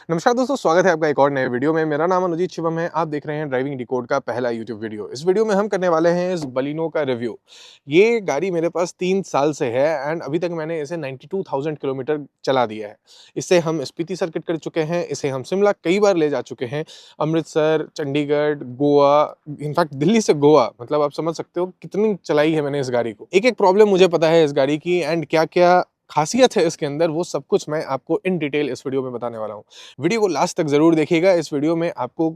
नमस्कार दोस्तों, स्वागत है आपका एक और नए वीडियो में। मेरा नाम अनुजीत शिवम है। आप देख रहे हैं ड्राइविंग डिकोड का पहला यूट्यूब वीडियो। इस वीडियो में हम करने वाले हैं इस बलिनो का रिव्यू। ये गाड़ी मेरे पास 3 साल से है एंड अभी तक मैंने इसे 92,000 किलोमीटर चला दिया है। इससे हम स्पीति सर्किट कर चुके हैं, इसे हम शिमला कई बार ले जा चुके हैं, अमृतसर, चंडीगढ़, गोवा, इनफैक्ट दिल्ली से गोवा। मतलब आप समझ सकते हो कितनी चलाई है मैंने इस गाड़ी को। एक-एक प्रॉब्लम मुझे पता है इस गाड़ी की एंड क्या-क्या खासियत है इसके अंदर, वो सब कुछ मैं आपको इन डिटेल इस वीडियो में बताने वाला हूँ। वीडियो को लास्ट तक जरूर देखिएगा। इस वीडियो में आपको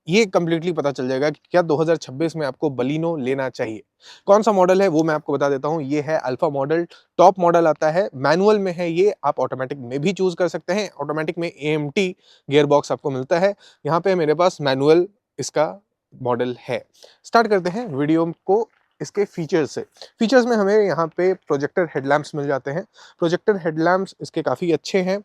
ये कंप्लीटली पता चल जाएगा कि क्या 2026 में आपको बलिनो लेना चाहिए। कौन सा मॉडल है वो मैं आपको बता देता हूँ। ये है अल्फा मॉडल, टॉप मॉडल आता है, मैनुअल में है ये। आप ऑटोमेटिक में भी चूज कर सकते हैं। ऑटोमेटिक में एएमटी गियर बॉक्स आपको मिलता है। यहाँ पे मेरे पास मैनुअल इसका मॉडल है। स्टार्ट करते हैं वीडियो को इसके फीचर्स से। फीचर्स में हमें यहाँ पे प्रोजेक्टर हेडलैम्प्स मिल जाते हैं। प्रोजेक्टर हेडलैम्प्स इसके काफ़ी अच्छे हैं।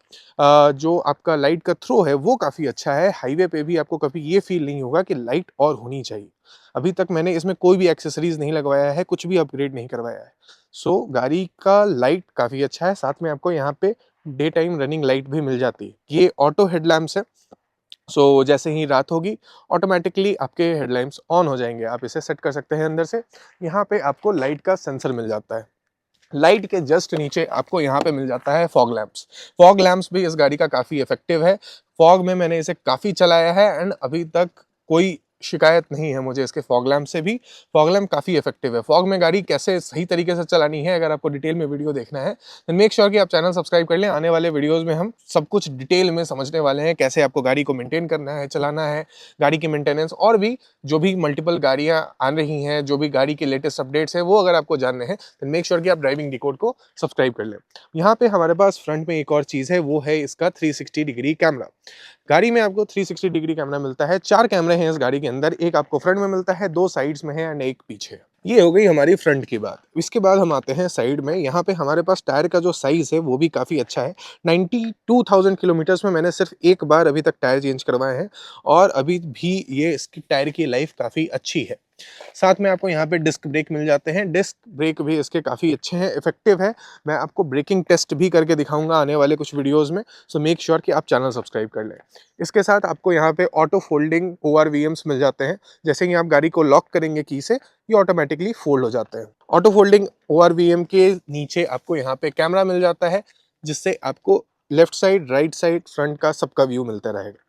जो आपका लाइट का थ्रो है वो काफ़ी अच्छा है। हाईवे पे भी आपको कभी ये फील नहीं होगा कि लाइट और होनी चाहिए। अभी तक मैंने इसमें कोई भी एक्सेसरीज नहीं लगवाया है, कुछ भी अपग्रेड नहीं करवाया है। सो गाड़ी का लाइट काफ़ी अच्छा है। साथ में आपको यहाँ पे डे टाइम रनिंग लाइट भी मिल जाती है। ये ऑटो हेडलैम्प्स है। सो जैसे ही रात होगी ऑटोमेटिकली आपके हेडलाइट्स ऑन हो जाएंगे। आप इसे सेट कर सकते हैं अंदर से। यहाँ पे आपको लाइट का सेंसर मिल जाता है। लाइट के जस्ट नीचे आपको यहाँ पे मिल जाता है फॉग लैंप्स। फॉग लैंप्स भी इस गाड़ी का काफ़ी इफेक्टिव है। फॉग में मैंने इसे काफ़ी चलाया है एंड अभी तक कोई शिकायत नहीं है मुझे इसके फॉग लैंप से भी। फॉग लैंप काफ़ी इफेक्टिव है। फॉग में गाड़ी कैसे सही तरीके से चलानी है, अगर आपको डिटेल में वीडियो देखना है तो मेक श्योर कि आप चैनल सब्सक्राइब कर लें। आने वाले वीडियोस में हम सब कुछ डिटेल में समझने वाले हैं, कैसे आपको गाड़ी को मेंटेन करना है, चलाना है, गाड़ी की मेंटेनेंस, और भी जो भी मल्टीपल गाड़ियाँ आ रही हैं, जो भी गाड़ी के लेटेस्ट अपडेट्स हैं, वो अगर आपको जानने हैं तो मेक श्योर कि आप ड्राइविंग डिकोड को सब्सक्राइब कर लें। यहाँ पे हमारे पास फ्रंट में एक और चीज़ है, वो है इसका 360 डिग्री कैमरा। गाड़ी में आपको 360 डिग्री कैमरा मिलता है। 4 कैमरे हैं इस गाड़ी के अंदर। एक आपको फ्रंट में मिलता है, 2 साइड्स में है एंड एक पीछे। ये हो गई हमारी फ्रंट की बात। इसके बाद हम आते हैं साइड में। यहाँ पे हमारे पास टायर का जो साइज है वो भी काफ़ी अच्छा है। 92,000 किलोमीटर्स में मैंने सिर्फ एक बार अभी तक टायर चेंज करवाए हैं और अभी भी ये इसकी टायर की लाइफ काफ़ी अच्छी है। साथ में आपको यहाँ पे डिस्क ब्रेक मिल जाते हैं। डिस्क ब्रेक भी इसके काफ़ी अच्छे हैं, इफेक्टिव है। मैं आपको ब्रेकिंग टेस्ट भी करके दिखाऊंगा आने वाले कुछ वीडियोस में। सो मेक श्योर कि आप चैनल सब्सक्राइब कर लें। इसके साथ आपको यहाँ पे ऑटो फोल्डिंग ORVMs मिल जाते हैं। जैसे ही आप गाड़ी को लॉक करेंगे की से, ये ऑटोमेटिकली फोल्ड हो जाते हैं। ऑटो फोल्डिंग ORVM के नीचे आपको यहाँ पे कैमरा मिल जाता है, जिससे आपको left side, right side, front का सबका व्यू मिलता रहेगा।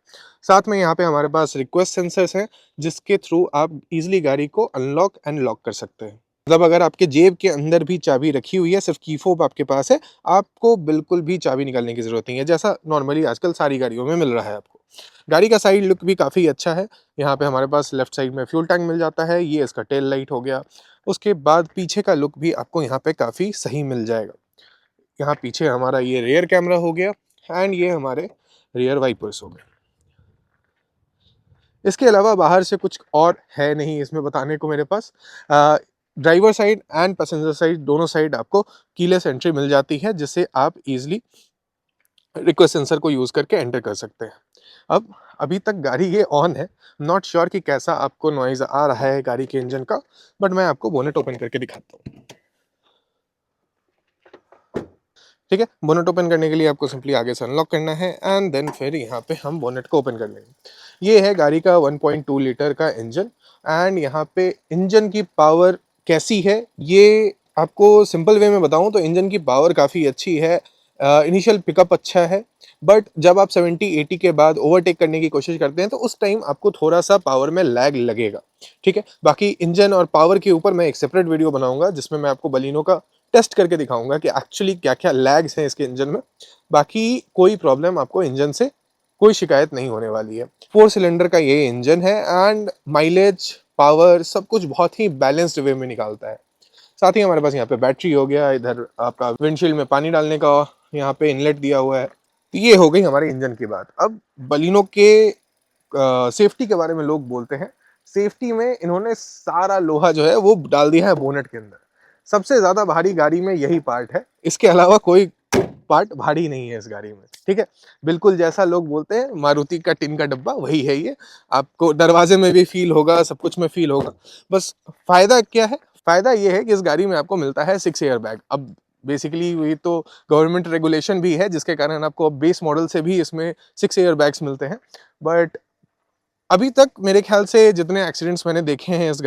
साथ में यहाँ पे हमारे पास रिक्वेस्ट सेंसर्स हैं, जिसके थ्रू आप इजीली गाड़ी को अनलॉक एंड लॉक कर सकते हैं। मतलब अगर आपके जेब के अंदर भी चाबी रखी हुई है, सिर्फ की फोब आपके पास है, आपको बिल्कुल भी चाबी निकालने की जरूरत नहीं है, जैसा नॉर्मली आजकल सारी गाड़ियों में मिल रहा है आपको। गाड़ी का साइड लुक भी काफ़ी अच्छा है। यहाँ पे हमारे पास लेफ्ट साइड में फ्यूल टैंक मिल जाता है। ये इसका टेल लाइट हो गया। उसके बाद पीछे का लुक भी आपको यहाँ पे काफ़ी सही मिल जाएगा। यहाँ पीछे हमारा ये रियर कैमरा हो गया एंड ये हमारे रियर वाइपर्स हो गए। इसके अलावा बाहर से कुछ और है नहीं इसमें बताने को मेरे पास। Driver side and passenger side, दोनों साइड आपको कीलेस एंट्री मिल जाती है, जिससे आप इजीली रिक्वेस्ट सेंसर को यूज़ करके एंटर कर सकते हैं। अब अभी तक गाड़ी ये ऑन है। नॉट श्योर कि कैसा आपको नॉइज़ आ रहा है गाड़ी के इंजन का, बट मैं आपको बोनेट ओपन करके दिखाता हूँ। ठीक है, बोनेट ओपन करने के लिए आपको सिंपली आगे से अनलॉक करना है एंड देन फिर यहाँ पे हम बोनेट को ओपन कर लेंगे। ये है गाड़ी का 1.2 लीटर का इंजन एंड यहाँ पे इंजन की पावर कैसी है ये आपको सिंपल वे में बताऊँ तो इंजन की पावर काफ़ी अच्छी है। इनिशियल पिकअप अच्छा है, बट जब आप 70-80 के बाद ओवरटेक करने की कोशिश करते हैं तो उस टाइम आपको थोड़ा सा पावर में लैग लगेगा। ठीक है, बाकी इंजन और पावर के ऊपर मैं एक सेपरेट वीडियो बनाऊंगा, जिसमें मैं आपको बलिनो का टेस्ट करके दिखाऊंगा कि एक्चुअली क्या क्या लैग्स हैं इसके इंजन में। बाकी कोई प्रॉब्लम आपको इंजन से, कोई शिकायत नहीं होने वाली है। 4 सिलेंडर का ये इंजन है एंड माइलेज, पावर सब कुछ बहुत ही बैलेंस्ड वे में निकालता है। साथ ही हमारे पास यहाँ पे बैटरी हो गया, इधर आपका विंडशील्ड में पानी डालने का यहाँ पे इनलेट दिया हुआ है। तो ये हो गई हमारे इंजन की बात। अब बलिनो के सेफ्टी के बारे में लोग बोलते हैं। सेफ्टी में इन्होंने सारा लोहा जो है वो डाल दिया है बोनेट के अंदर। सबसे ज्यादा भारी गाड़ी में यही पार्ट है, इसके अलावा कोई पार्ट भारी नहीं है इस गाड़ी में। ठीक है, बिल्कुल जैसा लोग बोलते हैं मारुति का टिन का डब्बा, वही है ये। आपको दरवाजे में भी फील होगा, सब कुछ में फील होगा। बस फायदा क्या है? फायदा ये है कि इस गाड़ी में आपको मिलता है 6 एयर बैग। अब बेसिकली ये तो गवर्नमेंट रेगुलेशन भी है, जिसके कारण आपको बेस मॉडल से भी इसमें 6 एयर बैग्स मिलते हैं। बट अभी तक मेरे ख्याल से जितने एक्सीडेंट्स मैंने देखे हैं इस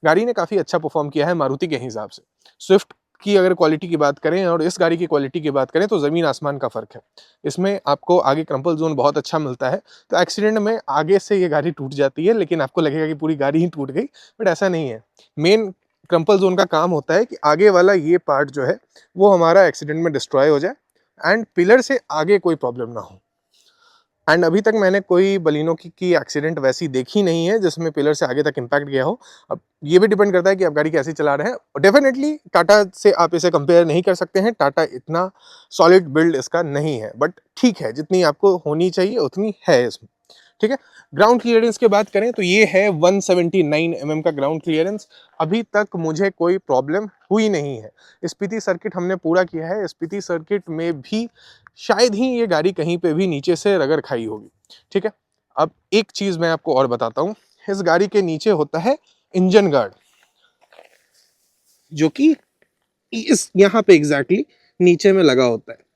गाड़ी ने काफ़ी अच्छा परफॉर्म किया है मारुति के हिसाब से। स्विफ्ट की अगर क्वालिटी की बात करें और इस गाड़ी की क्वालिटी की बात करें तो ज़मीन आसमान का फ़र्क है। इसमें आपको आगे क्रम्पल जोन बहुत अच्छा मिलता है, तो एक्सीडेंट में आगे से ये गाड़ी टूट जाती है, लेकिन आपको लगेगा कि पूरी गाड़ी ही टूट गई, बट ऐसा नहीं है। मेन क्रम्पल जोन का काम होता है कि आगे वाला ये पार्ट जो है वो हमारा एक्सीडेंट में डिस्ट्रॉय हो जाए एंड पिलर से आगे कोई प्रॉब्लम ना हो। एंड अभी तक मैंने कोई बलिनो की एक्सीडेंट वैसी देखी नहीं है जिसमें पिलर से आगे तक इम्पैक्ट गया हो। अब ये भी डिपेंड करता है कि आप गाड़ी कैसी चला रहे हैं। डेफिनेटली टाटा से आप इसे कंपेयर नहीं कर सकते हैं, टाटा इतना सॉलिड बिल्ड इसका नहीं है, बट ठीक है, जितनी आपको होनी चाहिए उतनी है इसमें। ठीक है, ग्राउंड क्लियरेंस की बात करें तो ये है 179 का ग्राउंड क्लियरेंस। अभी तक मुझे कोई प्रॉब्लम हुई नहीं है। स्पीति सर्किट हमने पूरा किया है, स्पीति सर्किट में भी शायद ही ये गाड़ी कहीं पे भी नीचे से रगड़ खाई होगी। ठीक है, अब एक चीज मैं आपको और बताता हूँ, इस गाड़ी के नीचे होता है इंजन गार्ड, जो कि इस यहाँ पे एग्जैक्टली नीचे में लगा होता है।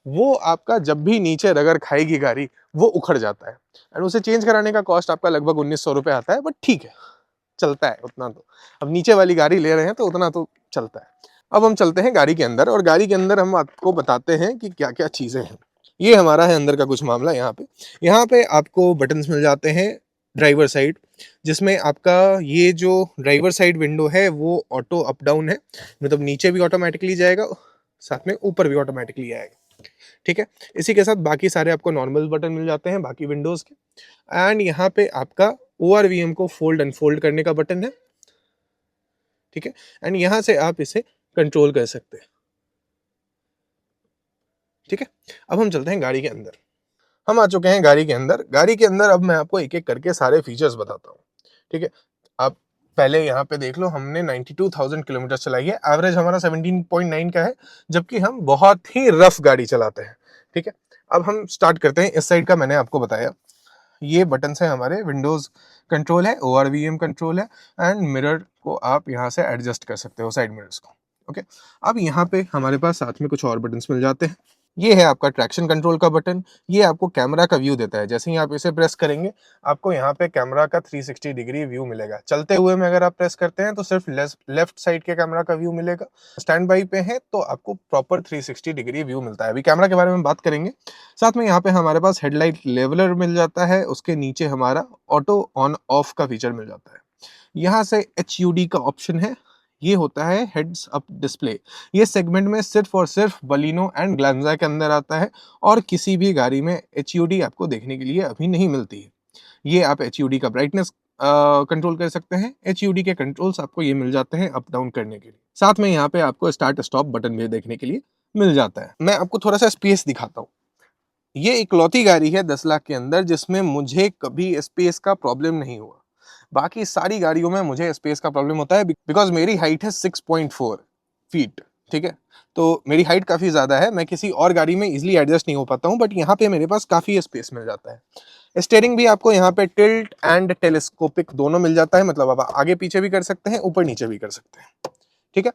वो आपका जब भी नीचे रगड़ खाएगी गाड़ी वो उखड़ जाता है, एंड उसे चेंज कराने का कॉस्ट आपका लगभग 1900 रुपये आता है, बट ठीक है, चलता है उतना तो। अब नीचे वाली गाड़ी ले रहे हैं तो उतना तो चलता है। अब हम चलते हैं गाड़ी के अंदर, और गाड़ी के अंदर हम आपको बताते हैं कि क्या क्या चीज़ें हैं। ये हमारा है अंदर का कुछ मामला। यहाँ पे आपको बटन्स मिल जाते हैं ड्राइवर साइड, जिसमें आपका ये जो ड्राइवर साइड विंडो है वो ऑटो अप डाउन है, मतलब नीचे भी ऑटोमेटिकली जाएगा, साथ में ऊपर भी ऑटोमेटिकली आएगा। ठीक है, इसी के साथ बाकी सारे आपको नॉर्मल बटन मिल जाते हैं बाकी विंडोज़ के। एंड यहाँ पे आपका ORVM को फोल्ड अनफोल्ड करने का बटन है। ठीक है, एंड यहाँ से आप इसे कंट्रोल कर सकते हैं। ठीक है, अब हम चलते हैं गाड़ी के अंदर। हम आ चुके हैं गाड़ी के अंदर। गाड़ी के अंदर अब मैं आपको एक एक करके सारे फीचर्स बताता हूँ। ठीक है, आप पहले यहाँ पे देख लो, हमने 92,000 किलोमीटर चलाई है, एवरेज हमारा 17.9 का है, जबकि हम बहुत ही रफ गाड़ी चलाते हैं। ठीक है, अब हम स्टार्ट करते हैं। इस साइड का मैंने आपको बताया, ये बटन है हमारे, विंडोज कंट्रोल है, ORVM कंट्रोल है, एंड मिरर को आप यहाँ से एडजस्ट कर सकते हो, साइड मिरर्स को। ओके, अब यहाँ पे हमारे पास साथ में कुछ और बटन्स मिल जाते हैं। ये है आपका ट्रैक्शन कंट्रोल का बटन। ये आपको कैमरा का व्यू देता है। जैसे ही आप इसे प्रेस करेंगे आपको यहाँ पे कैमरा का 360 डिग्री व्यू मिलेगा। चलते हुए में अगर आप प्रेस करते हैं तो सिर्फ लेफ्ट साइड के कैमरा का व्यू मिलेगा। स्टैंड बाई पे है तो आपको प्रॉपर 360 डिग्री व्यू मिलता है। अभी कैमरा के बारे में बात करेंगे। साथ में यहाँ पे हमारे पास हेडलाइट लेवलर मिल जाता है, उसके नीचे हमारा ऑटो ऑन ऑफ का फीचर मिल जाता है। यहाँ से HUD का ऑप्शन है, ये होता है हेड्स अप डिस्प्ले। ये सेगमेंट में सिर्फ और सिर्फ बलिनो एंड ग्लांजा के अंदर आता है, और किसी भी गाड़ी में HUD आपको देखने के लिए अभी नहीं मिलती है। ये आप HUD का ब्राइटनेस कंट्रोल कर सकते हैं। HUD के कंट्रोल्स आपको ये मिल जाते हैं अप डाउन करने के लिए। साथ में यहाँ पे आपको स्टार्ट स्टॉप बटन भी देखने के लिए मिल जाता है। मैं आपको थोड़ा सा स्पेस दिखाता हूँ। ये इकलौती गाड़ी है 10 लाख के अंदर जिसमें मुझे कभी स्पेस का प्रॉब्लम नहीं हुआ। बाकी सारी गाड़ियों में मुझे स्पेस का प्रॉब्लम होता है, बिकॉज मेरी हाइट है 6.4 फीट। ठीक है, तो मेरी हाइट काफ़ी ज़्यादा है, मैं किसी और गाड़ी में इजीली एडजस्ट नहीं हो पाता हूँ, बट यहाँ पे मेरे पास काफ़ी स्पेस मिल जाता है। स्टीयरिंग भी आपको यहाँ पे टिल्ट एंड टेलीस्कोपिक दोनों मिल जाता है, मतलब आप आगे पीछे भी कर सकते हैं, ऊपर नीचे भी कर सकते हैं। ठीक है,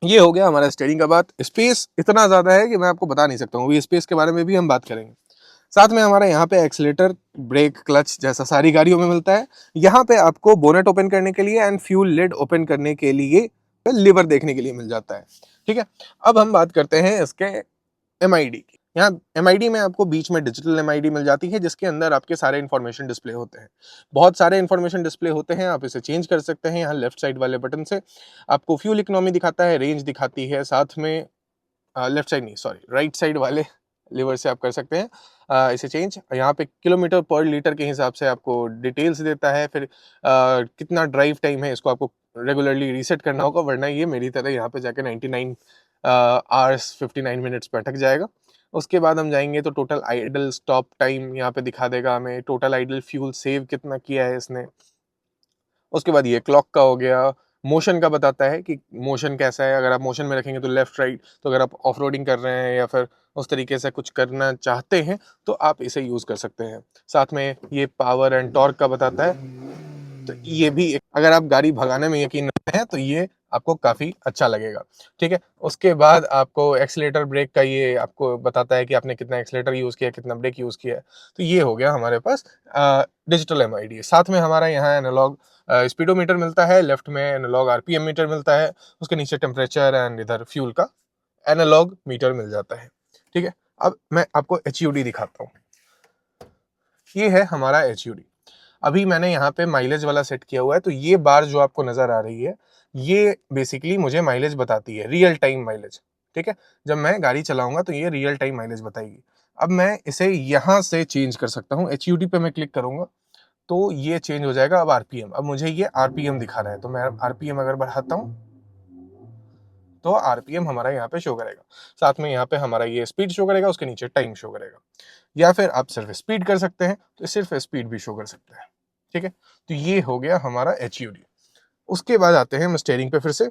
ये हो गया हमारा स्टीयरिंग का बात। स्पेस इतना ज़्यादा है कि मैं आपको बता नहीं सकता हूँ, अभी स्पेस के बारे में भी हम बात करेंगे। साथ में हमारा यहाँ पे एक्सीलेटर, ब्रेक, क्लच जैसा सारी गाड़ियों में मिलता है। यहाँ पे आपको बोनेट ओपन करने के लिए एंड फ्यूल लिड ओपन करने के लिए लीवर देखने के लिए मिल जाता है। ठीक है, अब हम बात करते हैं इसके MID की। यहाँ MID में आपको बीच में डिजिटल MID मिल जाती है, जिसके अंदर आपके सारे इन्फॉर्मेशन डिस्प्ले होते हैं। बहुत सारे इन्फॉर्मेशन डिस्प्ले होते हैं, आप इसे चेंज कर सकते हैं। यहाँ लेफ्ट साइड वाले बटन से आपको फ्यूल इकोनॉमी दिखाता है, रेंज दिखाती है, साथ में लेफ्ट साइड नहीं, सॉरी, राइट साइड वाले लीवर से आप कर सकते हैं इसे चेंज। यहाँ पे किलोमीटर पर लीटर के हिसाब से आपको डिटेल्स देता है। फिर कितना ड्राइव टाइम है, इसको आपको रेगुलरली रीसेट करना होगा, वरना ये मेरी तरह यहाँ पे जाके 99 आवर्स 59 मिनट्स पे अटक जाएगा। उसके बाद हम जाएंगे तो टोटल आइडल स्टॉप टाइम यहाँ पे दिखा देगा हमें, टोटल आइडल फ्यूल सेव कितना किया है इसने। उसके बाद ये क्लॉक का हो गया, मोशन का बताता है कि मोशन कैसा है, अगर आप मोशन में रखेंगे तो लेफ्ट राइट, तो अगर आप ऑफ रोडिंग कर रहे हैं या फिर उस तरीके से कुछ करना चाहते हैं तो आप इसे यूज़ कर सकते हैं। साथ में ये पावर एंड टॉर्क का बताता है, तो ये भी अगर आप गाड़ी भगाने में यकीन रखते हैं तो ये आपको काफ़ी अच्छा लगेगा, ठीक है। उसके बाद आपको एक्सीलेटर ब्रेक का ये आपको बताता है कि आपने कितना एक्सीलेटर यूज़ किया है, कितना ब्रेक यूज़ किया है। तो ये हो गया हमारे पास डिजिटल एमआईडी। साथ में हमारा यहाँ एनालॉग स्पीडोमीटर मिलता है, लेफ्ट में एनालॉग आरपीएम मीटर मिलता है, उसके नीचे टेम्परेचर एंड इधर फ्यूल का एनालॉग मीटर मिल जाता है, ठीक है। अब मैं आपको एचयूडी दिखाता हूँ। ये है हमारा एचयूडी। अभी मैंने यहाँ पे माइलेज वाला सेट किया हुआ है, तो ये बार जो आपको नजर आ रही है, ये बेसिकली मुझे माइलेज बताती है, रियल टाइम माइलेज, ठीक है। जब मैं गाड़ी चलाऊंगा तो ये रियल टाइम माइलेज बताएगी। अब मैं इसे यहाँ से चेंज कर सकता हूँ, एचयूडी पे मैं क्लिक करूंगा तो ये चेंज हो जाएगा। अब आरपीएम, अब मुझे ये आरपीएम दिखा रहा है, तो मैं आरपीएम अगर बढ़ाता हूँ तो आरपीएम हमारा यहाँ पे शो करेगा। साथ में यहाँ पे हमारा ये स्पीड शो करेगा, उसके नीचे टाइम शो करेगा। या फिर आप सिर्फ स्पीड कर सकते हैं, तो सिर्फ स्पीड भी शो कर सकते हैं, ठीक है। तो ये हो गया हमारा एचयूडी। उसके बाद आते हैं हम स्टीयरिंग पे फिर से।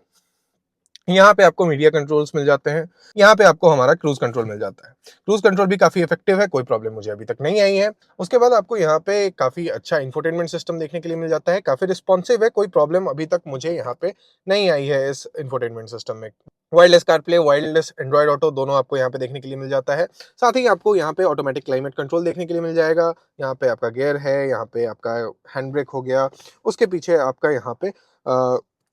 यहाँ पे आपको मीडिया कंट्रोल्स मिल जाते हैं, यहाँ पे आपको हमारा क्रूज कंट्रोल मिल जाता है। क्रूज कंट्रोल भी काफी इफेक्टिव है, कोई प्रॉब्लम मुझे अभी तक नहीं आई है। उसके बाद आपको यहाँ पे काफी अच्छा इंफोटेनमेंट सिस्टम देखने के लिए मिल जाता है, काफी रिस्पॉन्सिव है, कोई प्रॉब्लम अभी तक मुझे यहाँ पे नहीं आई है इस इंफोटेनमेंट सिस्टम में। Wireless CarPlay, wireless Android auto दोनों आपको यहाँ पे देखने के लिए मिल जाता है। साथ ही आपको यहाँ पे ऑटोमेटिक क्लाइमेट कंट्रोल देखने के लिए मिल जाएगा। यहाँ पे आपका गियर है, यहाँ पे आपका हैंड ब्रेक हो गया, उसके पीछे आपका यहाँ पे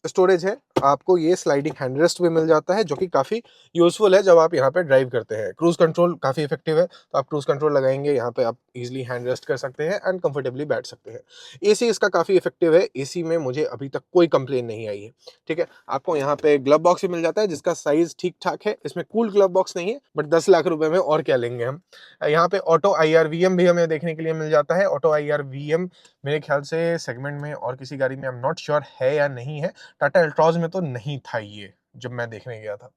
स्टोरेज है। आपको ये स्लाइडिंग हैंडरेस्ट भी मिल जाता है, जो कि काफ़ी यूज़फुल है जब आप यहाँ पे ड्राइव करते हैं। क्रूज़ कंट्रोल काफ़ी इफेक्टिव है, तो आप क्रूज़ कंट्रोल लगाएंगे, यहाँ पे आप इजीली हैंड रेस्ट कर सकते हैं एंड कंफर्टेबली बैठ सकते हैं। एसी इसका काफ़ी इफेक्टिव है, एसी में मुझे अभी तक कोई कंप्लेन नहीं आई है, ठीक है। आपको यहाँ पे ग्लव बॉक्स भी मिल जाता है, जिसका साइज ठीक ठाक है। इसमें कूल ग्लव बॉक्स नहीं है, बट 10 लाख रुपए में और क्या लेंगे हम। यहाँ पे ऑटो IRVM भी हमें देखने के लिए मिल जाता है। ऑटो IRVM मेरे ख्याल से सेगमेंट में और किसी गाड़ी में आई एम नॉट श्योर है या नहीं है। टाटा अल्ट्रॉज में तो नहीं था ये, जब मैं देखने गया था।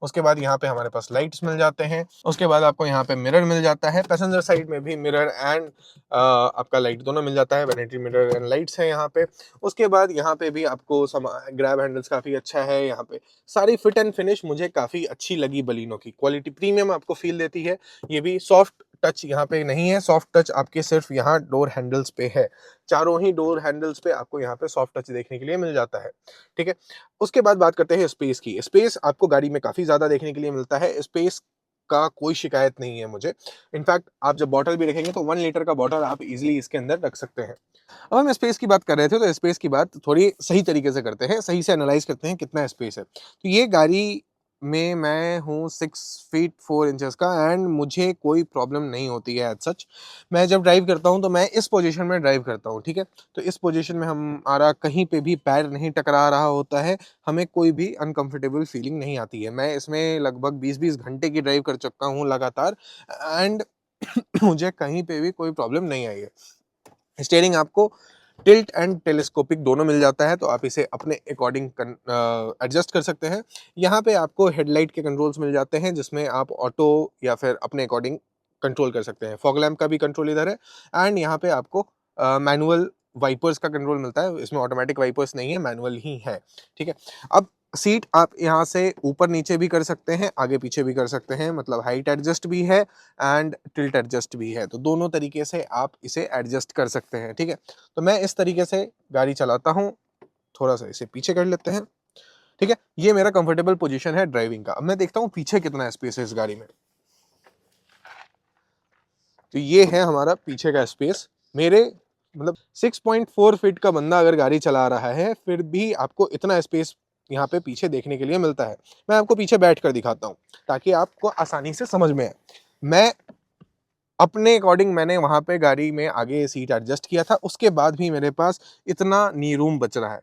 उसके बाद यहाँ पे हमारे पास लाइट्स मिल जाते हैं। उसके बाद आपको यहाँ पे मिरर मिल जाता है, पैसेंजर साइड में भी मिरर एंड आपका लाइट दोनों मिल जाता है, वैनिटी मिरर एंड लाइट्स है यहाँ पे। उसके बाद यहाँ पे भी आपको ग्रैब हैंडल्स काफी अच्छा है। यहाँ पे सारी फिट एंड फिनिश मुझे काफी अच्छी लगी। बलिनो की क्वालिटी प्रीमियम आपको फील देती है। ये भी सॉफ्ट टच यहाँ पे नहीं है, सॉफ्ट टच आपके सिर्फ यहाँ डोर हैंडल्स पे है। चारों ही डोर हैंडल्स पे आपको यहाँ पे सॉफ्ट टच देखने के लिए मिल जाता है, ठीक है। उसके बाद बात करते हैं स्पेस की। स्पेस आपको गाड़ी में काफी ज्यादा देखने के लिए मिलता है, स्पेस का कोई शिकायत नहीं है मुझे। इनफैक्ट आप जब बॉटल भी रखेंगे तो 1 लीटर का बॉटल आप इजीली इसके अंदर रख सकते हैं। अब हम स्पेस की बात कर रहे थे, तो स्पेस की बात थोड़ी सही तरीके से करते हैं, सही से एनालाइज करते हैं कितना स्पेस है। तो ये गाड़ी में मैं हूँ 6 फीट 4 इंचेस का एंड मुझे कोई प्रॉब्लम नहीं होती है एज सच। मैं जब ड्राइव करता हूँ तो मैं इस पोजीशन में ड्राइव करता हूँ, ठीक है। तो इस पोजीशन में हमारा कहीं पे भी पैर नहीं टकरा रहा होता है, हमें कोई भी अनकंफर्टेबल फीलिंग नहीं आती है। मैं इसमें लगभग 20-20 घंटे की ड्राइव कर चुका हूँ लगातार एंड मुझे कहीं पे भी कोई प्रॉब्लम नहीं आई है। स्टीयरिंग आपको टिल्ट एंड टेलीस्कोपिक दोनों मिल जाता है, तो आप इसे अपने अकॉर्डिंग एडजस्ट कर सकते हैं। यहाँ पे आपको हेडलाइट के कंट्रोल्स मिल जाते हैं, जिसमें आप ऑटो या फिर अपने अकॉर्डिंग कंट्रोल कर सकते हैं। फॉग लैम्प का भी कंट्रोल इधर है एंड यहाँ पे आपको मैनुअल वाइपर्स का कंट्रोल मिलता है। इसमें ऑटोमेटिक वाइपर्स नहीं है, मैनुअल ही है, ठीक है। अब सीट आप यहाँ से ऊपर नीचे भी कर सकते हैं, आगे पीछे भी कर सकते हैं, मतलब हाइट एडजस्ट भी है एंड टिल्ट एडजस्ट भी है, तो दोनों तरीके से आप इसे एडजस्ट कर सकते हैं, ठीक है। तो मैं इस तरीके से गाड़ी चलाता हूँ। थोड़ा सा इसे पीछे कर लेते हैं, ठीक है। ये मेरा कंफर्टेबल पोजीशन है ड्राइविंग का। अब मैं देखता हूँ पीछे कितना स्पेस है इस गाड़ी में। तो ये है हमारा पीछे का स्पेस। मेरे मतलब 6.4 फीट का बंदा अगर गाड़ी चला रहा है, फिर भी आपको इतना स्पेस यहाँ पे पीछे देखने के लिए मिलता है। मैं आपको पीछे बैठ कर दिखाता हूँ ताकि आपको आसानी से समझ में आए। मैं अपने अकॉर्डिंग मैंने वहां पे गाड़ी में आगे सीट एडजस्ट किया था, उसके बाद भी मेरे पास इतना नी रूम बच रहा है।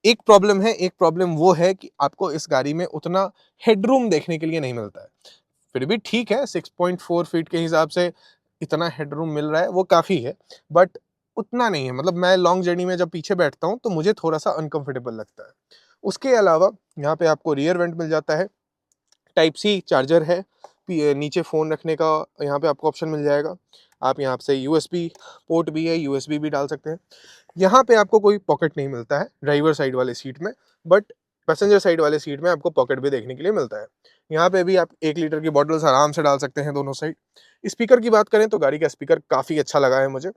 एक प्रॉब्लम है, एक प्रॉब्लम वो है कि आपको इस गाड़ी में उतना हेडरूम देखने के लिए नहीं मिलता है। फिर भी ठीक है, 6.4 फीट के हिसाब से इतना हेडरूम मिल रहा है, वो काफ़ी है, बट उतना नहीं है। मतलब मैं लॉन्ग जर्नी में जब पीछे बैठता हूँ तो मुझे थोड़ा सा अनकंफर्टेबल लगता है। उसके अलावा यहाँ पे आपको रियर वेंट मिल जाता है, टाइप सी चार्जर है, नीचे फ़ोन रखने का यहाँ पे आपको ऑप्शन मिल जाएगा। आप यहाँ से यूएसबी पोर्ट भी है, यूएसबी भी डाल सकते हैं। यहाँ पे आपको कोई पॉकेट नहीं मिलता है ड्राइवर साइड वाले सीट में, बट पैसेंजर साइड वाले सीट में आपको पॉकेट भी देखने के लिए मिलता है। यहाँ पे भी आप 1 लीटर की बॉटल्स आराम से डाल सकते हैं दोनों साइड। स्पीकर की बात करें तो गाड़ी का स्पीकर काफ़ी अच्छा लगा है मुझे,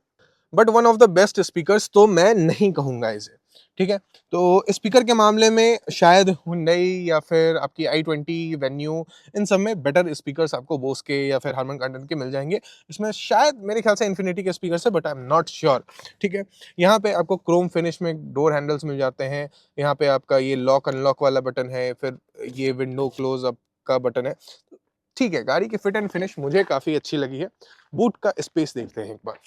but one of the best speakers तो मैं नहीं कहूँगा इसे, ठीक है? तो स्पीकर के मामले में शायद हुंडई या फिर आपकी i20 वेन्यू, इन सब में बेटर स्पीकर्स आपको बोस के या फिर हारमन कॉर्डन के मिल जाएँगे। इसमें शायद मेरे ख्याल से इन्फिनिटी के स्पीकर्स है, but I am not sure, ठीक है? यहाँ पे आपको क्रोम फिनिश में डोर हैंडल्स मिल जाते हैं, यहाँ पे आपका ये लॉक अनलॉक वाला बटन है, फिर ये विंडो क्लोज़ अप का बटन है। ठीक है, गाड़ी की फिट एंड फिनिश मुझे काफ़ी अच्छी लगी है। बूट का स्पेस देखते हैं एक बार।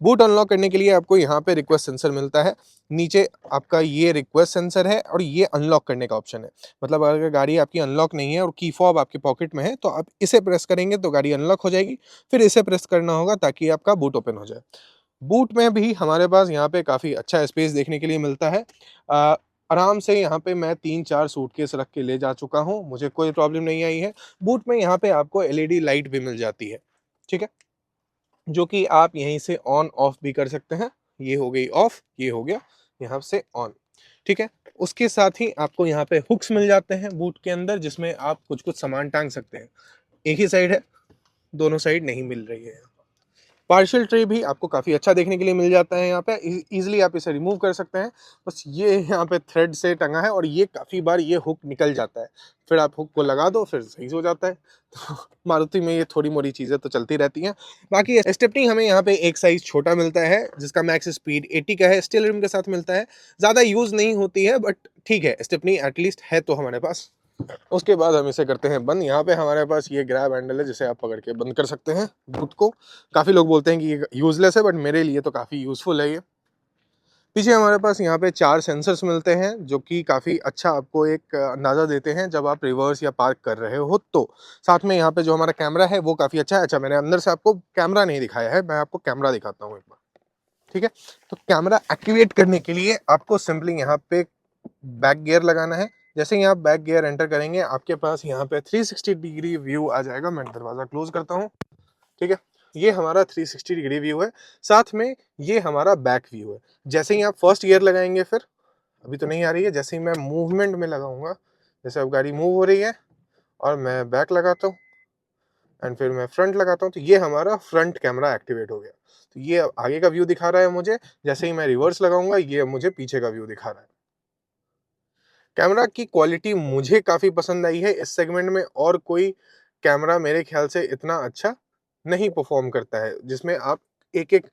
बूट अनलॉक करने के लिए आपको यहाँ पे रिक्वेस्ट सेंसर मिलता है। नीचे आपका ये रिक्वेस्ट सेंसर है और ये अनलॉक करने का ऑप्शन है। मतलब अगर गाड़ी आपकी अनलॉक नहीं है और की फॉब आपके पॉकेट में है, तो आप इसे प्रेस करेंगे तो गाड़ी अनलॉक हो जाएगी। फिर इसे प्रेस करना होगा ताकि आपका बूट ओपन हो जाए। बूट में भी हमारे पास यहाँ पे काफ़ी अच्छा स्पेस देखने के लिए मिलता है। अ, आराम से यहाँ पे मैं 3-4 सूटकेस रख के ले जा चुका हूँ, मुझे कोई प्रॉब्लम नहीं आई है। बूट में यहाँ पे आपको एलईडी लाइट भी मिल जाती है, ठीक है? जो कि आप यहीं से ऑन ऑफ भी कर सकते हैं। ये हो गई ऑफ, ये हो गया यहाँ से ऑन, ठीक है? उसके साथ ही आपको यहाँ पे हुक्स मिल जाते हैं बूट के अंदर, जिसमें आप कुछ-कुछ सामान टाँग सकते हैं। एक ही साइड है, दोनों साइड नहीं मिल रही है। पार्शियल ट्रे भी आपको काफ़ी अच्छा देखने के लिए मिल जाता है यहाँ पे, ईज़िली आप इसे रिमूव कर सकते हैं। बस ये यहाँ पे थ्रेड से टंगा है और ये काफ़ी बार ये हुक निकल जाता है। फिर आप हुक को लगा दो, फिर सही से हो जाता है। तो मारुति में ये थोड़ी-मोड़ी चीज़ें तो चलती रहती हैं। बाकी स्टेपनी हमें यहाँ पे एक साइज़ छोटा मिलता है, जिसका मैक्स स्पीड 80 का है, स्टील रिम के साथ मिलता है। ज़्यादा यूज़ नहीं होती है, बट ठीक है, स्टेपनी एटलीस्ट है तो हमारे पास। उसके बाद हम इसे करते हैं बंद। यहाँ पे हमारे पास ये ग्रैब हैंडल है, जिसे आप पकड़ के बंद कर सकते हैं बूट को। काफ़ी लोग बोलते हैं कि ये यूज़लेस है, बट मेरे लिए तो काफ़ी यूज़फुल है ये। पीछे हमारे पास यहाँ पे 4 सेंसर्स मिलते हैं, जो कि काफ़ी अच्छा आपको एक अंदाज़ा देते हैं जब आप रिवर्स या पार्क कर रहे हो तो। साथ में यहाँ पे जो हमारा कैमरा है वो काफ़ी अच्छा है। अच्छा, मैंने अंदर से आपको कैमरा नहीं दिखाया है, मैं आपको कैमरा दिखाता हूँ एक बार, ठीक है? तो कैमरा एक्टिवेट करने के लिए आपको सिंपली यहाँ पे बैक गियर लगाना है। जैसे ही आप बैक गियर एंटर करेंगे, आपके पास यहाँ पे 360 डिग्री व्यू आ जाएगा। मैं दरवाज़ा क्लोज़ करता हूँ, ठीक है? ये हमारा 360 डिग्री व्यू है, साथ में ये हमारा बैक व्यू है। जैसे ही आप फर्स्ट गियर लगाएँगे, फिर अभी तो नहीं आ रही है, जैसे ही मैं मूवमेंट में लगाऊँगा, जैसे अब गाड़ी मूव हो रही है और मैं बैक लगाता हूँ एंड फिर मैं फ्रंट लगाता हूँ, तो ये हमारा फ्रंट कैमरा एक्टिवेट हो गया। तो ये अब आगे का व्यू दिखा रहा है मुझे, जैसे ही मैं रिवर्स लगाऊँगा, ये अब मुझे पीछे का व्यू दिखा रहा है। कैमरा की क्वालिटी मुझे काफ़ी पसंद आई है। इस सेगमेंट में और कोई कैमरा मेरे ख़्याल से इतना अच्छा नहीं परफ़ॉर्म करता है, जिसमें आप एक-एक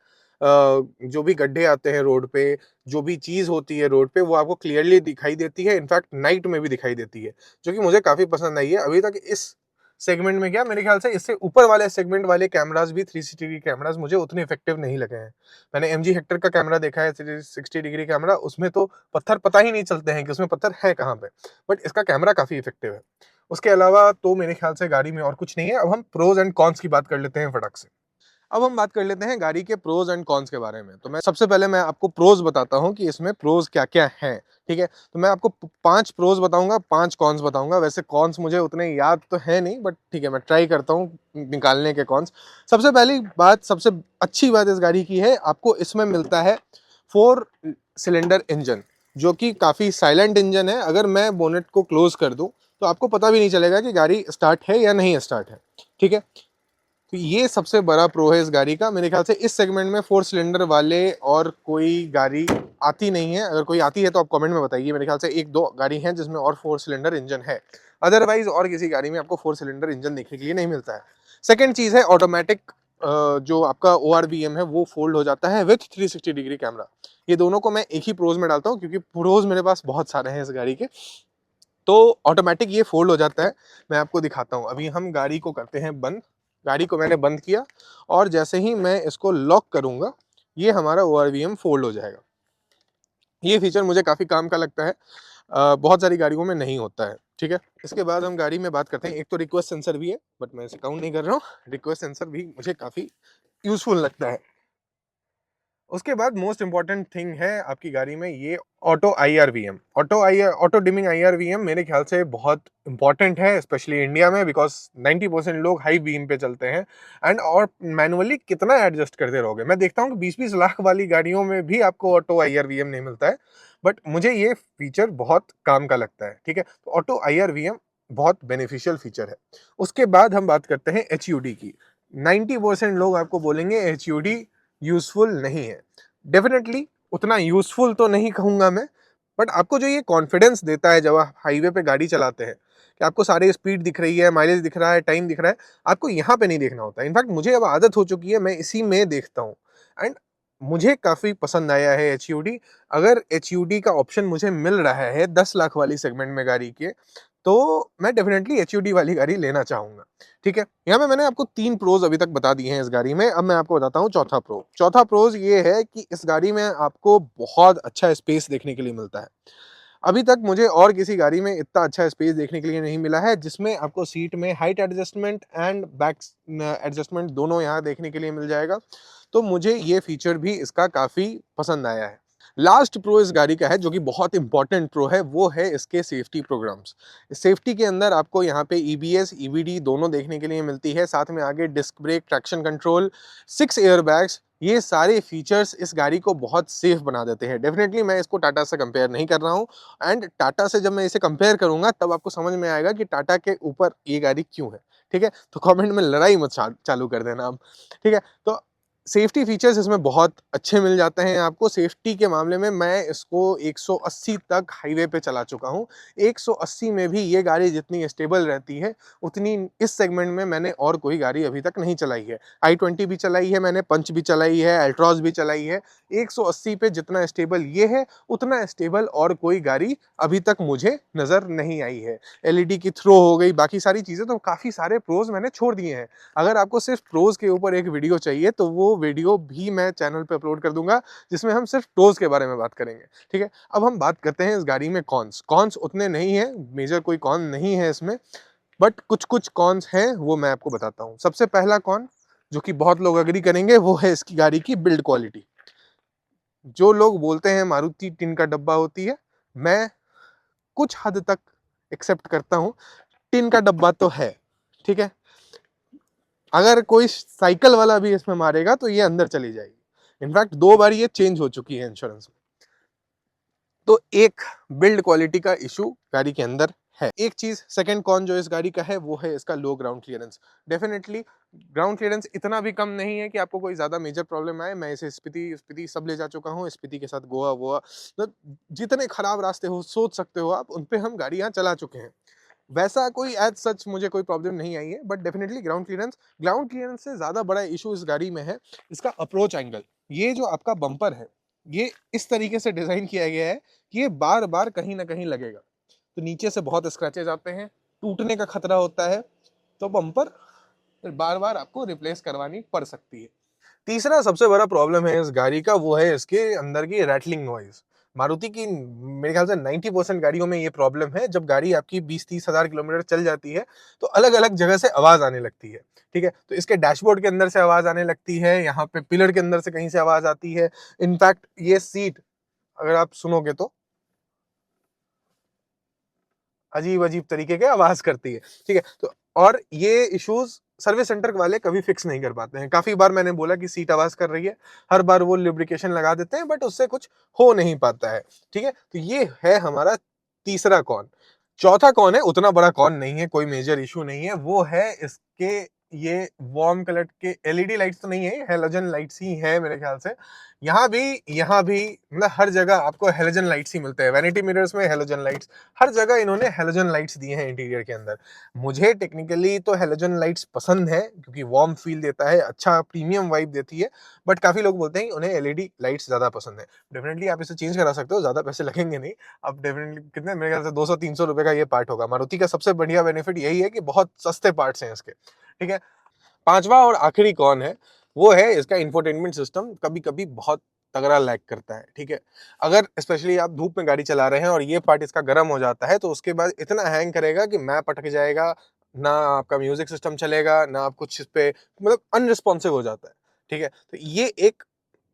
जो भी गड्ढे आते हैं रोड पे, जो भी चीज़ होती है रोड पे, वो आपको क्लियरली दिखाई देती है, इनफैक्ट नाइट में भी दिखाई देती है, जो कि मुझे काफ़ी पसंद आई है। अभी तक इस सेगमेंट में क्या, मेरे ख़्याल से इससे ऊपर वाले सेगमेंट वाले कैमराज़ भी 360 डिग्री कैमराज़ मुझे उतने इफ़ेक्टिव नहीं लगे हैं। मैंने एमजी हेक्टर का कैमरा देखा है, 360 डिग्री कैमरा, उसमें तो पत्थर पता ही नहीं चलते हैं कि उसमें पत्थर है कहाँ पे, बट इसका कैमरा काफ़ी इफ़ेक्टिव है। उसके अलावा तो मेरे ख़्याल से गाड़ी में और कुछ नहीं है। अब हम प्रोज़ एंड कॉन्स की बात कर लेते हैं फटाक से। अब हम बात कर लेते हैं गाड़ी के प्रोज़ एंड कॉन्स के बारे में। तो मैं सबसे पहले मैं आपको प्रोज़ बताता हूँ कि इसमें प्रोज़ क्या-क्या हैं, ठीक है? तो मैं आपको प 5 प्रोज़ बताऊँगा, 5 कॉन्स बताऊँगा। वैसे कॉन्स मुझे उतने याद तो है नहीं, बट ठीक है, मैं ट्राई करता हूँ निकालने के कॉन्स। सबसे पहली बात, सबसे अच्छी बात इस गाड़ी की है, आपको इसमें मिलता है 4 सिलेंडर इंजन, जो कि काफ़ी साइलेंट इंजन है। अगर मैं बोनेट को क्लोज़ कर दूँ, तो आपको पता भी नहीं चलेगा कि गाड़ी स्टार्ट है या नहीं स्टार्ट है, ठीक है? तो ये सबसे बड़ा प्रो है इस गाड़ी का। मेरे ख्याल से इस सेगमेंट में 4 सिलेंडर वाले और कोई गाड़ी आती नहीं है। अगर कोई आती है तो आप कमेंट में बताइए। मेरे ख्याल से 1-2 गाड़ी हैं जिसमें और 4 सिलेंडर इंजन है। अदरवाइज़ और किसी गाड़ी में आपको 4 सिलेंडर इंजन देखने के लिए नहीं मिलता है। सेकंड चीज़ है ऑटोमैटिक, जो आपका ओआरवीएम है वो फ़ोल्ड हो जाता है विथ 360 डिग्री कैमरा। ये दोनों को मैं एक ही प्रोज़ में डालता हूँ, क्योंकि प्रोज़ मेरे पास बहुत सारे हैं इस गाड़ी के। तो ऑटोमैटिक ये फ़ोल्ड हो जाता है। मैं आपको दिखाता हूँ। अभी हम गाड़ी को करते हैं बंद। गाड़ी को मैंने बंद किया और जैसे ही मैं इसको लॉक करूँगा, ये हमारा ओआरवीएम फ़ोल्ड हो जाएगा। ये फ़ीचर मुझे काफ़ी काम का लगता है। बहुत सारी गाड़ियों में नहीं होता है, ठीक है? इसके बाद हम गाड़ी में बात करते हैं। एक तो रिक्वेस्ट सेंसर भी है, बट मैं इसे काउंट नहीं कर रहा हूँ। रिक्वेस्ट सेंसर भी मुझे काफ़ी यूज़फुल लगता है। उसके बाद मोस्ट इम्पोर्टेंट थिंग है आपकी गाड़ी में ये auto IRVM. Auto dimming IRVM मेरे ख्याल से बहुत इंपॉर्टेंट है, स्पेशली इंडिया में, बिकॉज़ 90% लोग हाई बीम पे चलते हैं एंड और मैनुअली कितना एडजस्ट करते रहोगे। मैं देखता हूँ कि 20-20 लाख वाली गाड़ियों में भी आपको ऑटो आईआरवीएम नहीं मिलता है, बट मुझे ये फीचर बहुत काम का लगता है, ठीक है? तो ऑटो आईआरवीएम बहुत बेनिफिशियल फीचर है। उसके बाद हम बात करते हैं एचयूडी की। 90% लोग आपको बोलेंगे एचयूडी यूज़फुल नहीं है। डेफ़िनेटली उतना यूज़फुल तो नहीं कहूँगा मैं, बट आपको जो ये कॉन्फिडेंस देता है जब आप हाईवे पे गाड़ी चलाते हैं कि आपको सारी स्पीड दिख रही है, माइलेज दिख रहा है, टाइम दिख रहा है, आपको यहाँ पे नहीं देखना होता है। इनफैक्ट मुझे अब आदत हो चुकी है, मैं इसी में देखता हूँ एंड मुझे काफ़ी पसंद आया है एचयूडी। अगर एचयूडी का ऑप्शन मुझे मिल रहा है 10 लाख वाली सेगमेंट में गाड़ी के, तो मैं डेफिनेटली एचयूडी वाली गाड़ी लेना चाहूँगा, ठीक है? यहाँ पे मैंने आपको 3 प्रोज़ अभी तक बता दिए हैं इस गाड़ी में, अब मैं आपको बताता हूँ चौथा प्रो। चौथा प्रोज़ ये है कि इस गाड़ी में आपको बहुत अच्छा स्पेस देखने के लिए मिलता है। अभी तक मुझे और किसी गाड़ी में इतना अच्छा स्पेस देखने के लिए नहीं मिला है, जिसमें आपको सीट में height adjustment and back adjustment दोनों यहाँ देखने के लिए मिल जाएगा। तो मुझे ये फीचर भी इसका काफ़ी पसंद आया है। लास्ट प्रो इस गाड़ी का है जो कि बहुत इंपॉर्टेंट प्रो है, वो है इसके सेफ्टी प्रोग्राम्स। सेफ्टी के अंदर आपको यहाँ पे ईबीएस, ईबीडी दोनों देखने के लिए मिलती है, साथ में आगे disc brake, traction control, 6 airbags, ये सारे फीचर्स इस गाड़ी को बहुत सेफ बना देते हैं। डेफिनेटली मैं इसको टाटा से कंपेयर नहीं कर रहा हूँ एंड टाटा से जब मैं इसे कंपेयर करूंगा तब आपको समझ में आएगा कि टाटा के ऊपर ये गाड़ी क्यों है, ठीक है? तो कमेंट में लड़ाई मत चालू कर देना आप, ठीक है? तो सेफ्टी फीचर्स इसमें बहुत अच्छे मिल जाते हैं आपको। सेफ्टी के मामले में मैं इसको 180 तक हाईवे पे चला चुका हूँ। 180 में भी ये गाड़ी जितनी स्टेबल रहती है, उतनी इस सेगमेंट में मैंने और कोई गाड़ी अभी तक नहीं चलाई है। i20 भी चलाई है मैंने, पंच भी चलाई है, अल्ट्रॉस भी चलाई है। 180 पे जितना स्टेबल ये है, उतना स्टेबल और कोई गाड़ी अभी तक मुझे नज़र नहीं आई है। एलईडी की थ्रो हो गई, बाकी सारी चीज़ें, तो काफ़ी सारे प्रोज़ मैंने छोड़ दिए हैं। अगर आपको सिर्फ प्रोज़ के ऊपर एक वीडियो चाहिए तो वो वीडियो भी मैं चैनल पे अपलोड कर दूंगा, जिसमें हम सिर्फ प्रोज़ के बारे में बात करेंगे, ठीक है? अब हम बात करते हैं इस गाड़ी में कॉन्स। कॉन्स उतने नहीं है, मेजर कोई कॉन नहीं है इसमें, बट कुछ-कुछ कॉन्स हैं, वो मैं आपको बताता हूँ। सबसे पहला कॉन, जो कि बहुत लोग एग्री करेंगे, वो है इसकी गाड़ी की बिल्ड क्वालिटी। जो लोग बोलते हैं मारुति टिन का डब्बा होती है, मैं कुछ हद तक एक्सेप्ट करता हूँ, टिन का डब्बा तो है, ठीक है? अगर कोई साइकिल वाला भी इसमें मारेगा तो ये अंदर चली जाएगी। इनफैक्ट 2 बार ये चेंज हो चुकी है इंश्योरेंस में। तो एक बिल्ड क्वालिटी का इशू गाड़ी के अंदर है। एक चीज सेकंड कॉन जो इस गाड़ी का है वो है इसका low ground clearance. Definitely ground clearance इतना भी कम नहीं है कि आपको कोई ज्यादा मेजर प्रॉब्लम आए। मैं इसे स्पीति स्पीति सब ले जा चुका हूँ, स्पीति के साथ गोवा वोवा, तो जितने खराब रास्ते हो सोच सकते हो आप, उन पे हम गाड़ियां चला चुके हैं। वैसा कोई एज सच मुझे कोई प्रॉब्लम नहीं आई है, बट डेफिनेटली ग्राउंड क्लियरेंस से ज़्यादा बड़ा इशू इस गाड़ी में है इसका अप्रोच एंगल। ये जो आपका बम्पर है, ये इस तरीके से डिज़ाइन किया गया है कि ये बार-बार कहीं न कहीं लगेगा। तो नीचे से बहुत स्क्रैचेज़ आते हैं, टूटने का खतरा होता है, तो बम्पर बार-बार आपको रिप्लेस करवानी पड़ सकती है। तीसरा सबसे बड़ा प्रॉब्लम है इस गाड़ी का, वो है इसके अंदर की रैटलिंग नॉइज़। मारुति की मेरे ख्याल से 90% गाड़ियों में ये प्रॉब्लम है, जब गाड़ी आपकी 20-30 हज़ार किलोमीटर चल जाती है, तो अलग-अलग जगह से आवाज़ आने लगती है, ठीक है? तो इसके डैशबोर्ड के अंदर से आवाज़ आने लगती है, यहाँ पे पिलर के अंदर से कहीं से आवाज़ आती है। इनफैक्ट ये सीट अगर आप सुनोगे तो अजीब-अजीब तरीके की आवाज़ करती है, ठीक है? तो और ये इश्यूज़ सर्विस सेंटर वाले कभी फिक्स नहीं कर पाते हैं। काफ़ी बार मैंने बोला कि सीट आवाज़ कर रही है, हर बार वो लुब्रिकेशन लगा देते हैं, बट उससे कुछ हो नहीं पाता है, ठीक है? तो ये है हमारा तीसरा कॉन। चौथा कॉन है, उतना बड़ा कॉन नहीं है, कोई मेजर इश्यू नहीं है, वो है इसके ये वार्म कलर के एलईडी लाइट्स तो नहीं है, हैलोजन लाइट्स ही हैं मेरे ख्याल से। यहाँ भी मतलब हर जगह आपको हैलोजन लाइट्स ही मिलते हैं। वैनिटी मिरर्स में हैलोजन लाइट्स, हर जगह इन्होंने हैलोजन लाइट्स दिए हैं इंटीरियर के अंदर। मुझे टेक्निकली तो हैलोजन लाइट्स पसंद है क्योंकि वार्म फील देता है, अच्छा प्रीमियम वाइब देती है, बट काफ़ी लोग बोलते हैं कि उन्हें एलईडी लाइट्स ज़्यादा पसंद है। डेफिनिटली आप इसे चेंज करा सकते हो, ज़्यादा पैसे लगेंगे नहीं। अब डेफिनिटली कितने, मेरे ख्याल से 200-300 रुपए का ये पार्ट होगा। मारुति का सबसे बढ़िया बेनिफिट यही है कि बहुत सस्ते पार्ट्स हैं इसके, ठीक है? पांचवा और आखिरी कौन है, वो है इसका इंफोटेनमेंट सिस्टम। कभी-कभी बहुत तगड़ा लैग करता है, ठीक है? अगर स्पेशली आप धूप में गाड़ी चला रहे हैं और ये पार्ट इसका गर्म हो जाता है, तो उसके बाद इतना हैंग करेगा कि मैप अटक जाएगा, ना आपका म्यूजिक सिस्टम चलेगा, ना आप कुछ इस पे, मतलब अनरिस्पॉन्सिव हो जाता है, ठीक है? तो ये एक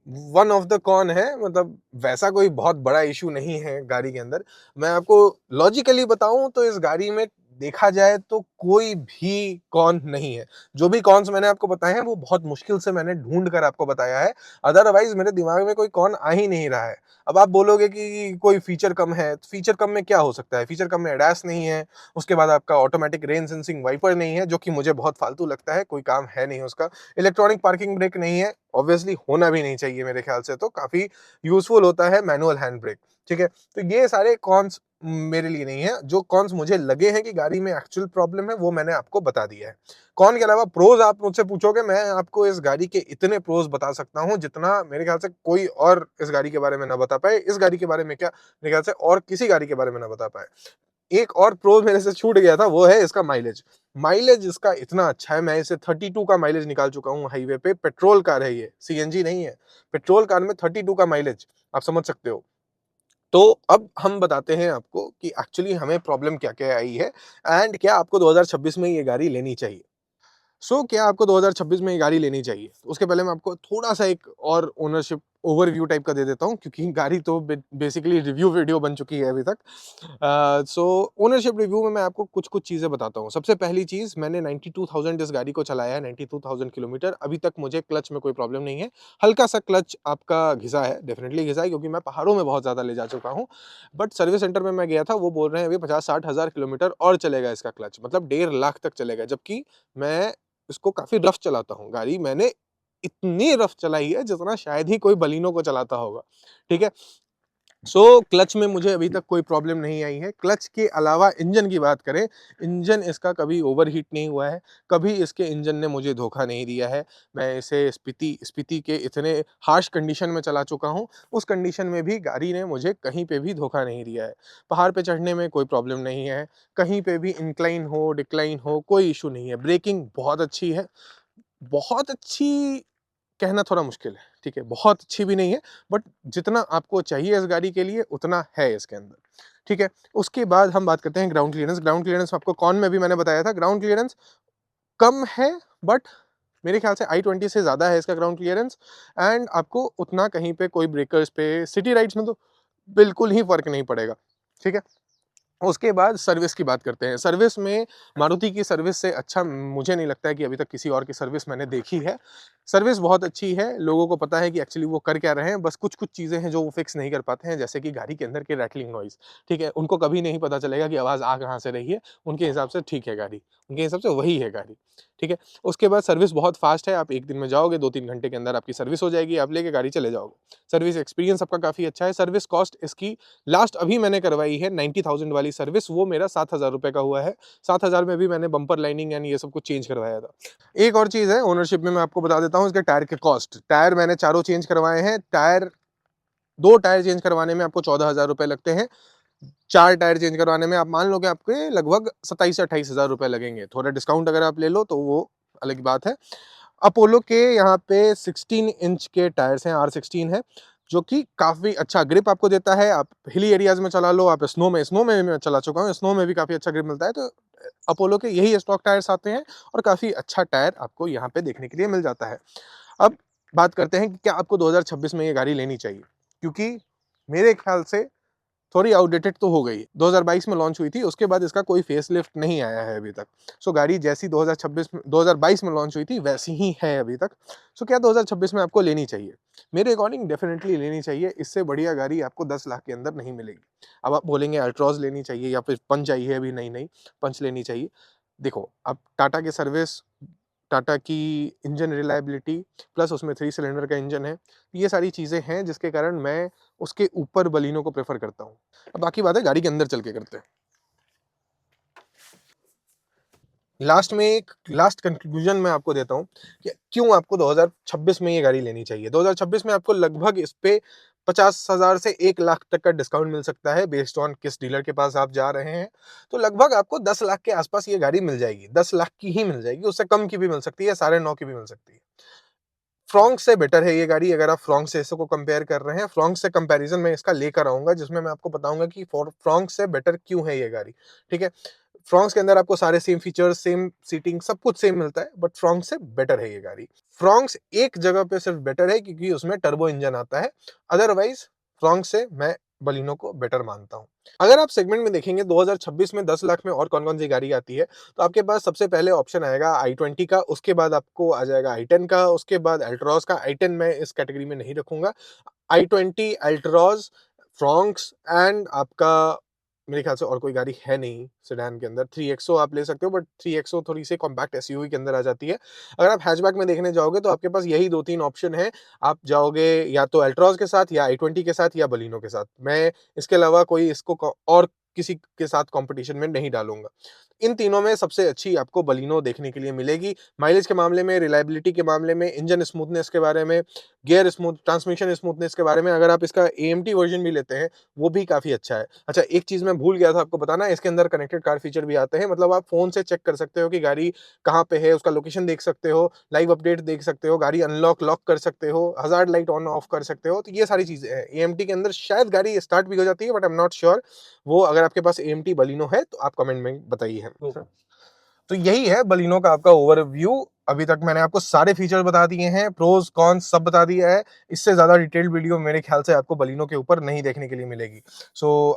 वन ऑफ द कॉन है, मतलब वैसा कोई बहुत बड़ा इशू नहीं है गाड़ी के अंदर। मैं आपको लॉजिकली बताऊं तो इस गाड़ी में देखा जाए तो कोई भी कॉन नहीं है। जो भी कॉन्स मैंने आपको बताए हैं वो बहुत मुश्किल से मैंने ढूँढ कर आपको बताया है, अदरवाइज़ मेरे दिमाग में कोई कॉन आ ही नहीं रहा है। अब आप बोलोगे कि कोई फीचर कम है, तो फीचर कम में क्या हो सकता है? फीचर कम में एडास नहीं है, उसके बाद आपका ऑटोमैटिक रेन सेंसिंग वाइपर नहीं है, जो कि मुझे बहुत फालतू लगता है, कोई काम है नहीं उसका। इलेक्ट्रॉनिक पार्किंग ब्रेक नहीं है, ऑब्वियसली होना भी नहीं चाहिए मेरे ख्याल से, तो काफ़ी यूज़फुल होता है मैनुअल हैंड ब्रेक, ठीक है? तो ये सारे कॉन्स मेरे लिए नहीं है। जो कॉन्स मुझे लगे हैं कि गाड़ी में एक्चुअल प्रॉब्लम है, वो मैंने आपको बता दिया है। कॉन के अलावा प्रोज़ आप मुझसे पूछोगे, मैं आपको इस गाड़ी के इतने प्रोज़ बता सकता हूँ, जितना मेरे ख्याल से कोई और इस गाड़ी के बारे में ना बता पाए। इस गाड़ी के बारे में क्या, मेरे ख्याल से और किसी गाड़ी के बारे में ना बता पाए। एक और प्रो मेरे से छूट गया था, वो है इसका माइलेज। माइलेज इसका इतना अच्छा है, मैं इसे 32 का माइलेज निकाल चुका हूँ हाईवे पे। पेट्रोल कार है ये, सीएनजी नहीं है। पेट्रोल कार में 32 का माइलेज, आप समझ सकते हो। तो अब हम बताते हैं आपको कि एक्चुअली हमें प्रॉब्लम क्या-क्या आई है एंड क्या आपको 2026 में ये गाड़ी लेनी चाहिए। क्या आपको 2026 में ये गाड़ी लेनी चाहिए? उसके पहले मैं आपको थोड़ा-सा एक और ओनरशिप ओवरव्यू टाइप का दे देता हूँ, क्योंकि गाड़ी तो बेसिकली रिव्यू वीडियो बन चुकी है अभी तक। ओनरशिप रिव्यू में मैं आपको कुछ-कुछ चीज़ें बताता हूँ। सबसे पहली चीज़, मैंने 92,000 इस गाड़ी को चलाया है, 92,000 किलोमीटर। अभी तक मुझे क्लच में कोई प्रॉब्लम नहीं है। हल्का-सा क्लच आपका घिसा है, डेफिनिटली घिसा है, क्योंकि मैं पहाड़ों में बहुत ज़्यादा ले जा चुका हूँ। बट सर्विस सेंटर में मैं गया था, वो बोल रहे हैं अभी 50-60 हज़ार किलोमीटर और चलेगा इसका क्लच, मतलब 1.5 लाख तक चलेगा। जबकि मैं इसको काफ़ी रफ़ चलाता हूँ। गाड़ी मैंने इतनी रफ़ चलाई है जितना शायद ही कोई बलिनो को चलाता होगा, ठीक है? क्लच में मुझे अभी तक कोई प्रॉब्लम नहीं आई है। क्लच के अलावा इंजन की बात करें, इंजन इसका कभी ओवरहीट नहीं हुआ है, कभी इसके इंजन ने मुझे धोखा नहीं दिया है। मैं इसे स्पीति स्पीति के इतने हार्श कंडीशन में चला चुका हूँ, उस कंडीशन में भी गाड़ी ने मुझे कहीं पे भी धोखा नहीं दिया है। पहाड़ पे चढ़ने में कोई प्रॉब्लम नहीं है, कहीं पे भी इंक्लाइन हो, डिक्लाइन हो, कोई इश्यू नहीं है। ब्रेकिंग बहुत अच्छी है, बहुत अच्छी कहना थोड़ा मुश्किल है, ठीक है? बहुत अच्छी भी नहीं है, बट जितना आपको चाहिए इस गाड़ी के लिए उतना है इसके अंदर, ठीक है? उसके बाद हम बात करते हैं ग्राउंड क्लीयरेंस। ग्राउंड क्लीयरेंस आपको कॉन में भी मैंने बताया था, ग्राउंड क्लीयरेंस कम है, बट मेरे ख्याल से i20 से ज़्यादा है इसका ग्राउंड क्लीयरेंस एंड आपको उतना कहीं पे कोई ब्रेकर्स पे, सिटी राइड्स में तो बिल्कुल ही फ़र्क नहीं पड़ेगा, ठीक है? उसके बाद सर्विस की बात करते हैं। सर्विस में मारुति की सर्विस से अच्छा मुझे नहीं लगता है कि अभी तक किसी और की सर्विस मैंने देखी है। सर्विस बहुत अच्छी है, लोगों को पता है कि एक्चुअली वो कर क्या रहे हैं, बस कुछ-कुछ चीज़ें हैं जो वो फिक्स नहीं कर पाते हैं, जैसे कि गाड़ी के अंदर के रैटलिंग नॉइज़, ठीक है? उनको कभी नहीं पता चलेगा कि आवाज़ आ कहाँ से रही है, उनके हिसाब से ठीक है गाड़ी, उनके हिसाब से वही है गाड़ी, ठीक है? उसके बाद सर्विस बहुत फ़ास्ट है, आप 1 दिन में जाओगे, 2-3 घंटे के अंदर आपकी सर्विस हो जाएगी, आप लेके गाड़ी चले जाओगे। सर्विस एक्सपीरियंस आपका काफ़ी अच्छा है, सर्विस कॉस्ट इसकी लास्ट अभी मैंने करवाई है 90,000 वाली सर्विस, वो मेरा 7,000 रुपए का हुआ है। 7,000 में भी मैंने बम्पर लाइनिंग एंड ये सब कुछ चेंज करवाया था। एक और चीज़ है ओनरशिप में, मैं आपको बता देता हूँ इसके टायर के कॉस्ट। टायर मैंने चारों चेंज करवाए हैं। 2 टायर चेंज करवाने में आपको 14,000 रुपए लगते हैं। 4 टायर चेंज करवाने में आप मान लो कि आपके लगभग 27 से 28,000 रुपए लगेंगे। थोड़ा डिस्काउंट अगर आप ले लो तो वो अलग बात है। अपोलो के यहाँ पे 16 इंच के टायर्स हैं, R16 है, जो कि काफ़ी अच्छा ग्रिप आपको देता है। आप हिली एरियाज़ में चला लो, आप स्नो में मैं चला चुका हूँ, स्नो में भी काफ़ी अच्छा ग्रिप मिलता है। तो अपोलो के यही स्टॉक टायर्स आते हैं और काफ़ी अच्छा टायर आपको यहाँ पे देखने के लिए मिल जाता है। अब बात करते हैं कि क्या आपको 2026 में ये गाड़ी लेनी चाहिए? क्योंकि मेरे ख्याल से थोड़ी आउटडेटेड तो हो गई है। 2022 में लॉन्च हुई थी, उसके बाद इसका कोई फेसलिफ्ट नहीं आया है अभी तक। गाड़ी जैसी 2026 में 2022 में लॉन्च हुई थी, वैसी ही है अभी तक। क्या 2026 में आपको लेनी चाहिए? मेरे अकॉर्डिंग डेफिनिटली लेनी चाहिए, इससे बढ़िया गाड़ी आपको 10 लाख के अंदर नहीं मिलेगी। अब आप बोलेंगे अल्ट्रॉज़ लेनी चाहिए या फिर पंच आई है अभी नई-नई, पंच लेनी चाहिए। देखो, अब टाटा की सर्विस, टाटा की इंजन रिलायबिलिटी प्लस उसमें 3 सिलेंडर का इंजन है, ये सारी चीज़ें हैं जिसके कारण मैं उसके ऊपर बलिनो को प्रेफ़र करता हूँ। अब बाकी बात है गाड़ी के अंदर चल के करते हैं। लास्ट कंक्लूजन मैं आपको देता हूँ कि क्यों आपको 2026 में ये गाड़ी लेनी चाहिए। 2026 में आपको लगभग इस पे 50,000 से 1 लाख तक का डिस्काउंट मिल सकता है बेस्ड ऑन किस डीलर के पास आप जा रहे हैं। तो लगभग आपको 10 लाख के आसपास ये गाड़ी मिल जाएगी। 10 लाख की ही मिल जाएगी, उससे कम की भी मिल सकती है, 9.5 की भी मिल सकती है। फ्रॉन्क से बेटर है ये गाड़ी, अगर आप फ्रॉन्क से इसको कंपेयर कर रहे हैं। फ्रॉन्क से कंपैरिजन मैं इसका लेकर आऊँगा, जिसमें मैं आपको बताऊँगा कि फ्रॉन्क से बेटर क्यों है ये गाड़ी, ठीक है? फ्रॉन्क्स के अंदर आपको सारे सेम फीचर्स, सेम सीटिंग, सब कुछ सेम मिलता है, बट फ्रॉन्क से बेटर है ये गाड़ी। फ्रॉन्क्स एक जगह पे सिर्फ बेटर है क्योंकि उसमें टर्बो इंजन आता है, अदरवाइज़ फ्रॉन्क से मैं बलिनो को बेटर मानता हूँ। अगर आप सेगमेंट में देखेंगे 2026 में 10 लाख में और कौन-कौन सी गाड़ी आती है, तो आपके पास सबसे पहले ऑप्शन आएगा i20 का, उसके बाद आपको आ जाएगा i10 का, उसके बाद एल्ट्रॉस का। i10 मैं इस कैटेगरी में नहीं रखूँगा। i20, एल्ट्रॉस, फ्रॉन्क्स एंड आपका मेरे ख्याल से और कोई गाड़ी है नहीं सेडान के अंदर। 3XO आप ले सकते हो, बट 3XO थोड़ी-सी कॉम्पैक्ट एसयूवी के अंदर आ जाती है। अगर आप हैचबैक में देखने जाओगे तो आपके पास यही 2-3 ऑप्शन है। आप जाओगे या तो एल्ट्रॉस के साथ या i20 के साथ या बलिनो के साथ। मैं इसके अलावा कोई इसको और किसी के साथ कॉम्पिटिशन में नहीं डालूँगा। इन तीनों में सबसे अच्छी आपको बलिनो देखने के लिए मिलेगी। माइलेज के मामले में, रिलायबिलिटी के मामले में, इंजन स्मूथनेस के बारे में, गियर स्मूथ ट्रांसमिशन स्मूथनेस के बारे में, अगर आप इसका एएमटी वर्जन भी लेते हैं, वो भी काफ़ी अच्छा है। अच्छा, एक चीज़ मैं भूल गया था आपको बताना, इसके अंदर कनेक्टेड कार फीचर भी आते हैं। मतलब आप फ़ोन से चेक कर सकते हो कि गाड़ी कहाँ पे है, उसका लोकेशन देख सकते हो, लाइव अपडेट देख सकते हो, गाड़ी अनलॉक लॉक कर सकते हो, हज़ार्ड लाइट ऑन ऑफ कर सकते हो। तो ये सारी चीज़ें हैं। एएमटी के अंदर शायद गाड़ी स्टार्ट भी हो जाती है, but I am not sure. वो अगर आपके पास एएमटी बलिनो है तो आप कमेंट में बताइए हमें। तो यही है बलिनो का आपका ओवरव्यू। अभी तक मैंने आपको सारे फीचर्स बता दिए हैं, प्रोज कॉन्स सब बता दिया है। इससे ज़्यादा डिटेल्ड वीडियो मेरे ख्याल से आपको बलिनो के ऊपर नहीं देखने के लिए मिलेगी।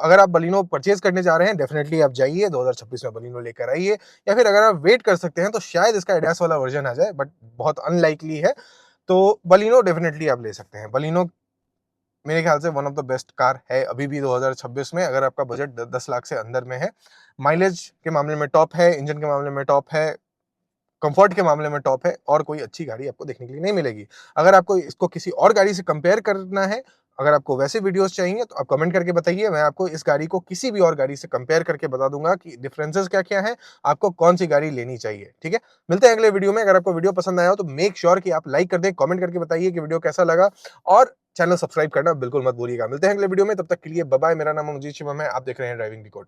अगर आप बलिनो परचेज करने जा रहे हैं, डेफिनेटली आप जाइए 2026 में बलिनो लेकर आइए, या फिर अगर आप वेट कर सकते हैं तो शायद इसका एडास वाला वर्जन आ जाए, बट बहुत अनलाइकली है। तो बलिनो डेफिनेटली आप ले सकते हैं। बलिनो मेरे ख्याल से one of the best car है अभी भी 2026 में, अगर आपका बजट 10 लाख से अंदर में है। माइलेज के मामले में टॉप है, इंजन के मामले में टॉप है, कंफर्ट के मामले में टॉप है, और कोई अच्छी गाड़ी आपको देखने के लिए नहीं मिलेगी। अगर आपको इसको किसी और गाड़ी से कंपेयर करना है, अगर आपको वैसे वीडियोस चाहिए तो आप कमेंट करके बताइए, मैं आपको इस गाड़ी को किसी भी और गाड़ी से कंपेयर करके बता दूंगा कि डिफरेंसेस क्या-क्या हैं, आपको कौन सी गाड़ी लेनी चाहिए, ठीक है? मिलते हैं अगले वीडियो में। अगर आपको वीडियो पसंद आया हो तो मेक श्योर कि आप लाइक कर दें, कमेंट करके बताइए कि वीडियो कैसा लगा, और चैनल सब्सक्राइब करना बिल्कुल मत भूलिएगा। मिलते हैं अगले वीडियो में, तब तक के लिए बाय बाय। मेरा नाम अनुजीत शिवम है, आप देख रहे हैं ड्राइविंग डिकोड।